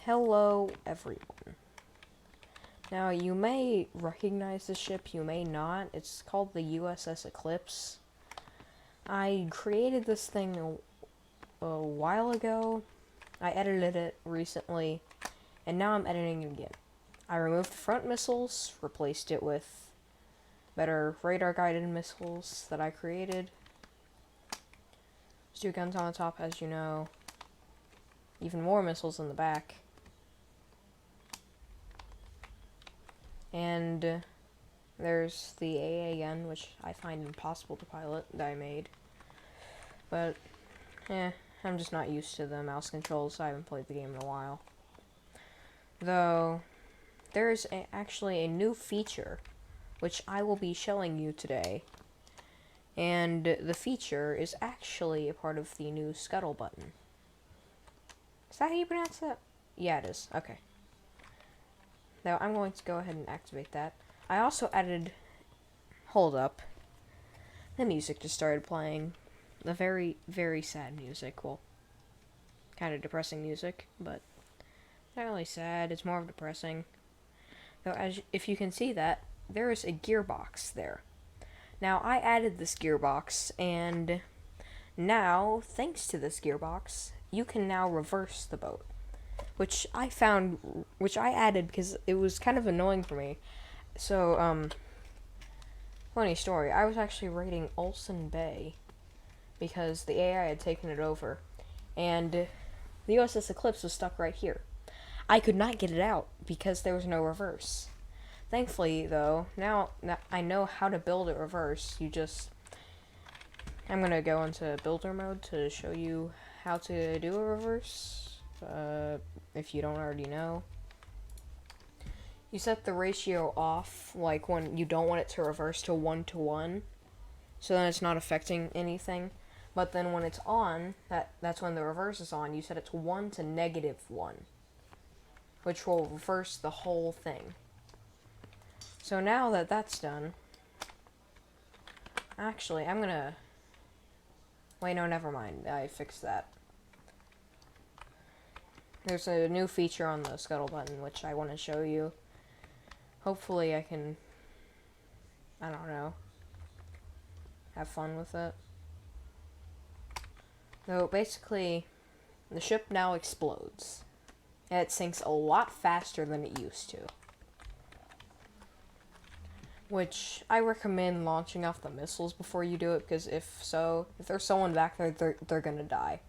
Hello, everyone. Now, you may recognize the ship, you may not. It's called the USS Eclipse. I created this thing a while ago. I edited it recently, and now I'm editing it again. I removed the front missiles, replaced it with better radar-guided missiles that I created. There's 2 guns on the top, as you know. Even more missiles in the back. And there's the AA gun, which I find impossible to pilot, that I made. But, I'm just not used to the mouse controls, so I haven't played the game in a while. Though, there's actually a new feature, which I will be showing you today. And the feature is actually a part of the new Scuttle button. Is that how you pronounce that? Yeah, it is. Okay. Now, I'm going to go ahead and activate that. I also added... Hold up. The music just started playing. The very, very sad music. Well, kind of depressing music, but not really sad. It's more of depressing. Though, if you can see that, there is a gearbox there. Now, I added this gearbox, and now, thanks to this gearbox, you can now reverse the boat. Which I added because it was kind of annoying for me. So, funny story, I was actually raiding Olsen Bay because the AI had taken it over, and the USS Eclipse was stuck right here. I could not get it out because there was no reverse. Thankfully, though, now I know how to build a reverse. I'm gonna go into builder mode to show you how to do a reverse. If you don't already know. You set the ratio off, like when you don't want it to reverse to 1:1, so then it's not affecting anything. But then when it's on, that's when the reverse is on, you set it to 1 to -1, which will reverse the whole thing. So now that that's done, actually, I'm gonna... Wait, no, never mind. I fixed that. There's a new feature on the Scuttle button, which I want to show you. Hopefully I can, I don't know, have fun with it. So basically, the ship now explodes. And it sinks a lot faster than it used to. Which, I recommend launching off the missiles before you do it, because if there's someone back there, they're gonna die.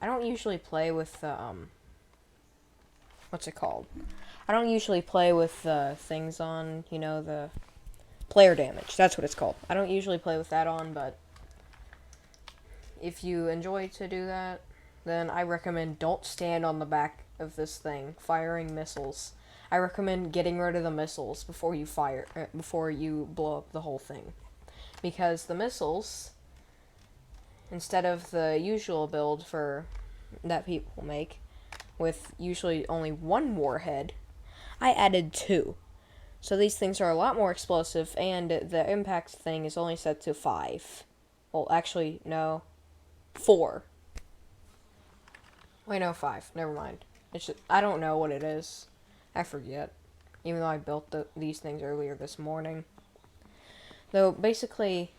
I don't usually play with, what's it called? I don't usually play with things on, the player damage. That's what it's called. I don't usually play with that on, but if you enjoy to do that, then I recommend don't stand on the back of this thing firing missiles. I recommend getting rid of the missiles before you blow up the whole thing. Because the missiles, instead of the usual build that people make, with usually only 1 warhead, I added 2. So these things are a lot more explosive, and the impact thing is only set to 5. Well, actually, no. 4. Wait, no, 5. Never mind. I don't know what it is. I forget. Even though I built these things earlier this morning. Though, basically,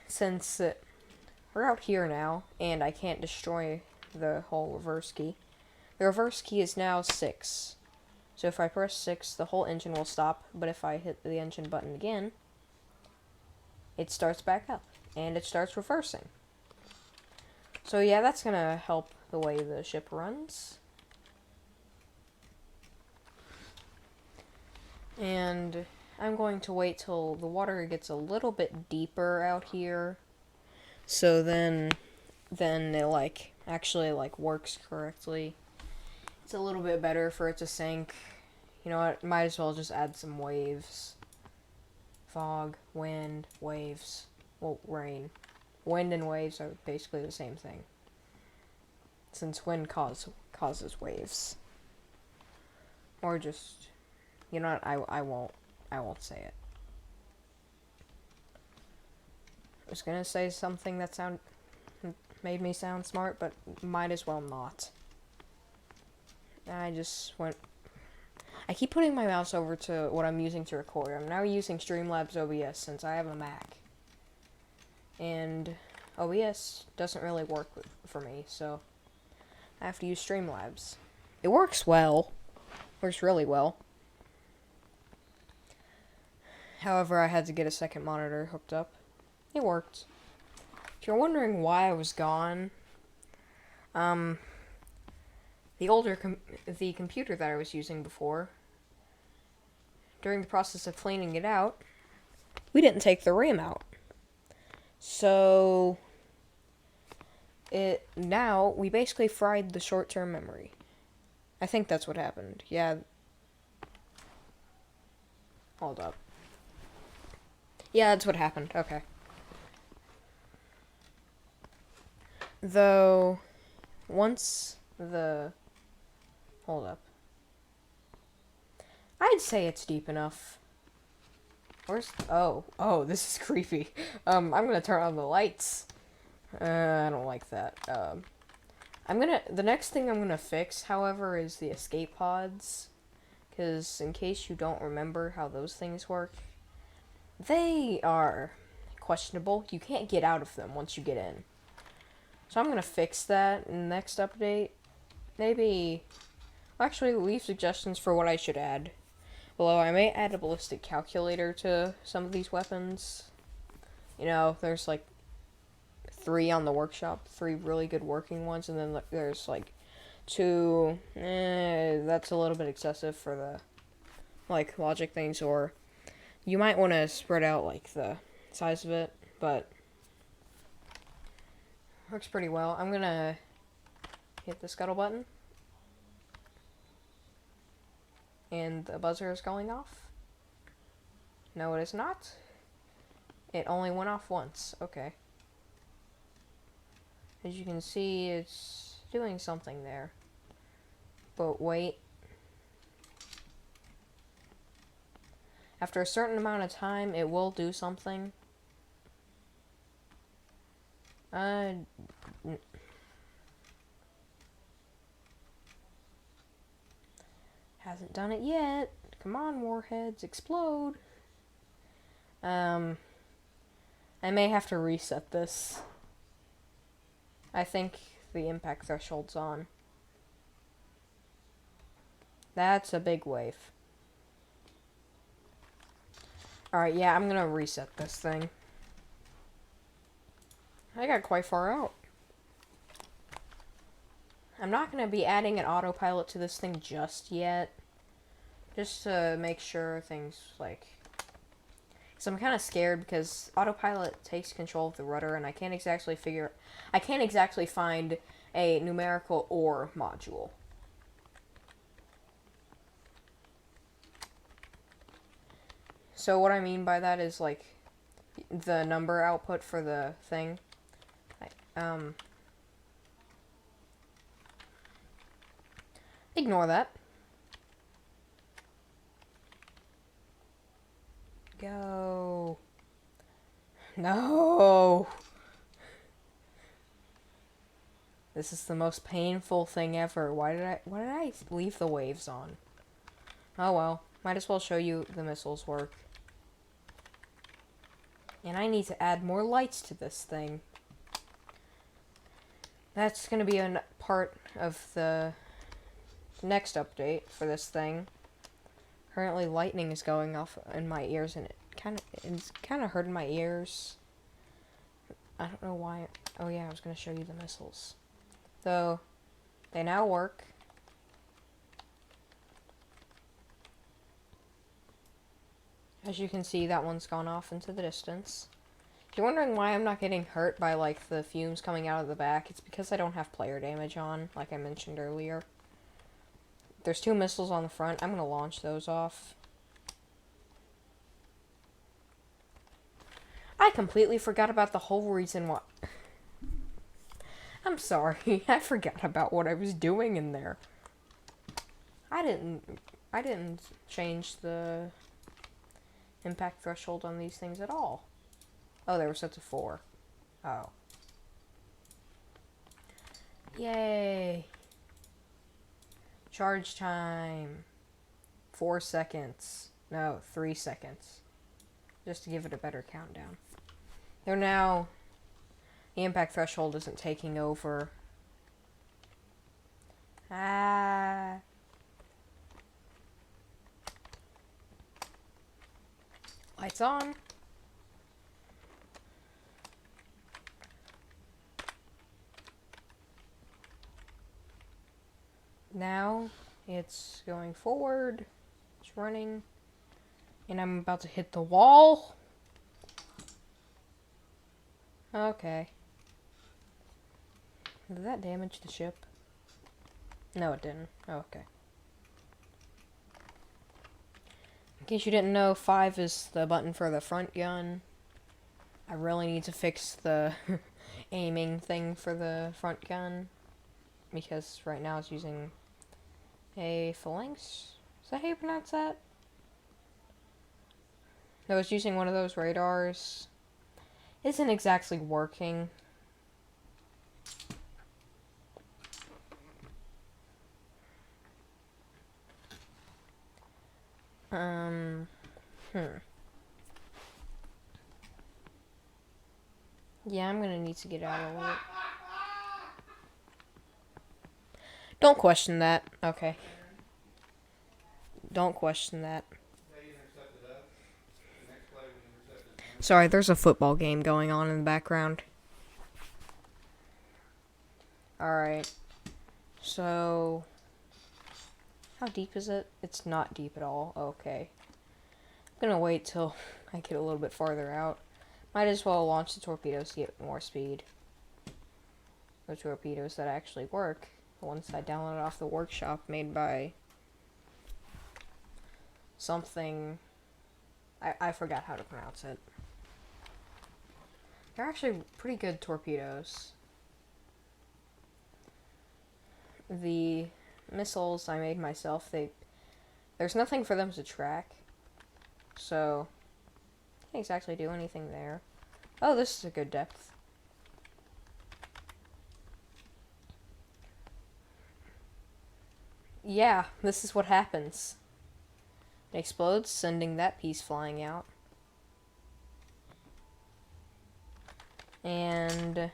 since we're out here now, and I can't destroy the whole reverse key. The reverse key is now 6. So if I press 6, the whole engine will stop, but if I hit the engine button again, it starts back up, and it starts reversing. So yeah, that's gonna help the way the ship runs. And I'm going to wait till the water gets a little bit deeper out here. So then it actually works correctly. It's a little bit better for it to sink. You know what? Might as well just add some waves. Fog, wind, waves. Well, rain. Wind and waves are basically the same thing. Since wind causes waves. Or just, you know what? I won't say it. I was gonna say something that made me sound smart, but might as well not. I keep putting my mouse over to what I'm using to record. I'm now using Streamlabs OBS since I have a Mac. And OBS doesn't really work for me, so I have to use Streamlabs. It works well. Works really well. However, I had to get a second monitor hooked up. It worked. If you're wondering why I was gone, the computer that I was using before, during the process of cleaning it out, we didn't take the RAM out. So, now, we basically fried the short-term memory. I think that's what happened. Yeah. Hold up. Yeah, that's what happened. Okay. Though, once the... Hold up. I'd say it's deep enough. Where's... Oh, this is creepy. I'm gonna turn on the lights. I don't like that. The next thing I'm gonna fix, however, is the escape pods. Because in case you don't remember how those things work, they are questionable. You can't get out of them once you get in. So I'm gonna fix that in the next update. Maybe... Actually, leave suggestions for what I should add below. I may add a ballistic calculator to some of these weapons. You know, there's like 3 on the workshop, 3 really good working ones, and then there's like 2, that's a little bit excessive for the, like, logic things, or you might want to spread out, like, the size of it, but works pretty well. I'm gonna hit the scuttle button, and the buzzer is going off. No, it is not. It only went off once. Okay. As you can see, it's doing something there. But wait. After a certain amount of time, it will do something. Hasn't done it yet. Come on, warheads, explode. I may have to reset this. I think the impact threshold's on. That's a big wave. Alright, yeah, I'm gonna reset this thing. I got quite far out. I'm not gonna be adding an autopilot to this thing just yet. Just to make sure things, like... Because I'm kind of scared because autopilot takes control of the rudder and I can't exactly find a numerical or module. So what I mean by that is, like, the number output for the thing. Ignore that. Go. No. This is the most painful thing ever. Why did I leave the waves on? Oh well. Might as well show you the missiles work. And I need to add more lights to this thing. That's gonna be a part of the next update for this thing. Currently, lightning is going off in my ears, and it's kind of hurting my ears. I don't know why. Oh yeah, I was gonna show you the missiles. So, they now work. As you can see, that one's gone off into the distance. If you're wondering why I'm not getting hurt by, like, the fumes coming out of the back, it's because I don't have player damage on, like I mentioned earlier. There's 2 missiles on the front. I'm going to launch those off. I completely forgot about the whole reason why... I'm sorry. I forgot about what I was doing in there. I didn't change the impact threshold on these things at all. Oh, they were set to 4. Oh. Yay! Charge time. 4 seconds. No, 3 seconds. Just to give it a better countdown. They're now... The impact threshold isn't taking over. Ah. Lights on. Now it's going forward. It's running. And I'm about to hit the wall. Okay. Did that damage the ship? No, it didn't. Oh, okay. In case you didn't know, 5 is the button for the front gun. I really need to fix the aiming thing for the front gun. Because right now it's using a phalanx. Is that how you pronounce that? No, it's using one of those radars. Isn't exactly working. Yeah, I'm gonna need to get out of it. Don't question that. Okay. Don't question that. Sorry, there's a football game going on in the background. Alright. So... How deep is it? It's not deep at all. Okay. I'm gonna wait till I get a little bit farther out. Might as well launch the torpedoes to get more speed. The torpedoes that actually work. The ones I downloaded off the workshop made by... something... I forgot how to pronounce it. They're actually pretty good torpedoes. The missiles I made myself, there's nothing for them to track. So, I can't exactly do anything there. Oh, this is a good depth. Yeah, this is what happens. It explodes, sending that piece flying out. And...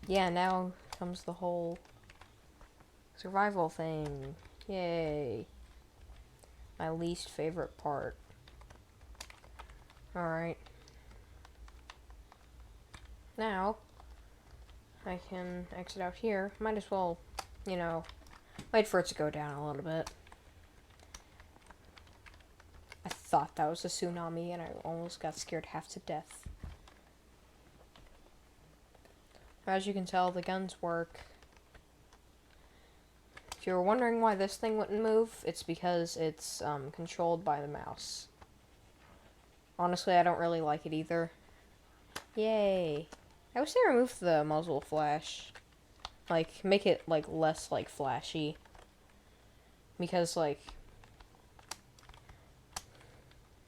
yeah, now comes the whole survival thing. Yay. My least favorite part. Alright. Now, I can exit out here. Might as well, you know, wait for it to go down a little bit. I thought that was a tsunami and I almost got scared half to death. As you can tell, the guns work. If you were wondering why this thing wouldn't move, it's because it's controlled by the mouse. Honestly, I don't really like it either. Yay. I wish they removed the muzzle flash. Like, make it, like, less, like, flashy. Because, like...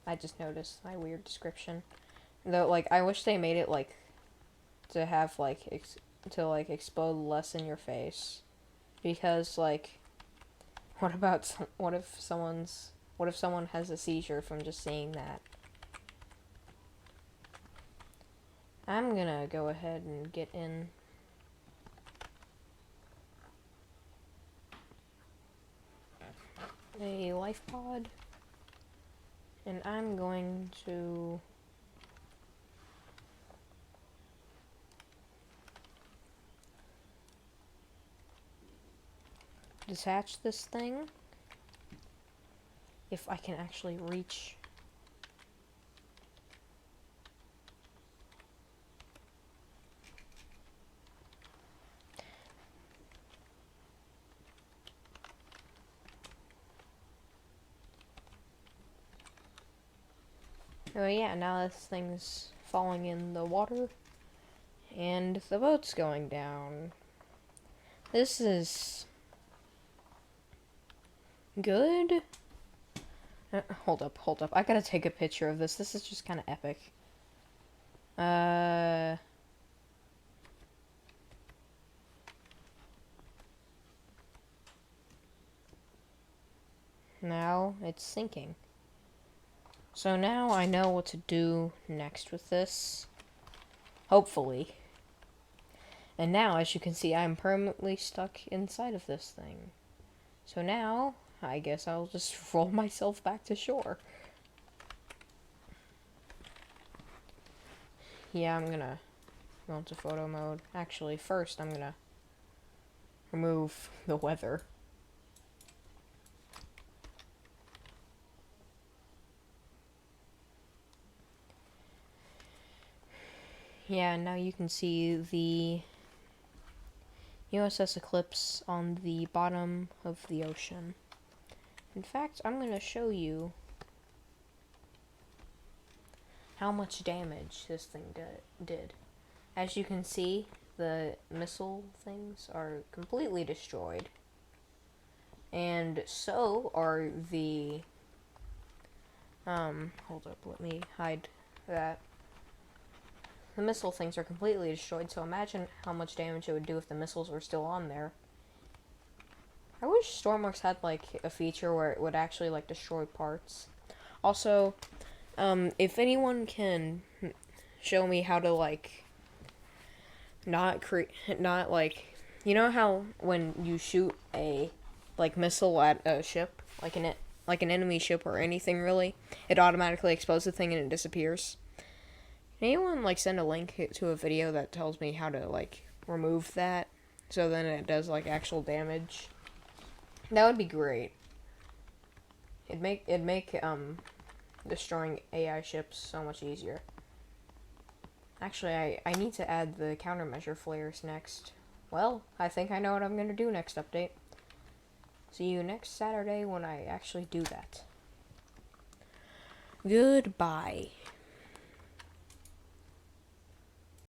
I just noticed my weird description. Though, like, I wish they made it, like, to have, like, explode less in your face. Because, like, what if someone has a seizure from just seeing that? I'm gonna go ahead and get in. A life pod. And I'm going to detach this thing. If I can actually reach. Oh yeah, now this thing's falling in the water. And the boat's going down. This is good. Hold up. I gotta take a picture of this. This is just kind of epic. Now it's sinking. So now I know what to do next with this. Hopefully. And now, as you can see, I'm permanently stuck inside of this thing. So now, I guess I'll just roll myself back to shore. Yeah, I'm gonna go into photo mode. Actually, first I'm gonna remove the weather. Yeah, now you can see the USS Eclipse on the bottom of the ocean. In fact, I'm going to show you how much damage this thing did. As you can see, the missile things are completely destroyed. And so are the... hold up, let me hide that. The missile things are completely destroyed, so imagine how much damage it would do if the missiles were still on there. I wish Stormworks had, like, a feature where it would actually, like, destroy parts. Also, if anyone can show me how to, like, not, like, you know how when you shoot a, like, missile at a ship, like an enemy ship or anything, really, it automatically explodes the thing and it disappears? Can anyone, like, send a link to a video that tells me how to, like, remove that, so then it does, like, actual damage? That would be great. It'd make destroying AI ships so much easier. Actually, I need to add the countermeasure flares next. Well, I think I know what I'm gonna do next update. See you next Saturday when I actually do that. Goodbye.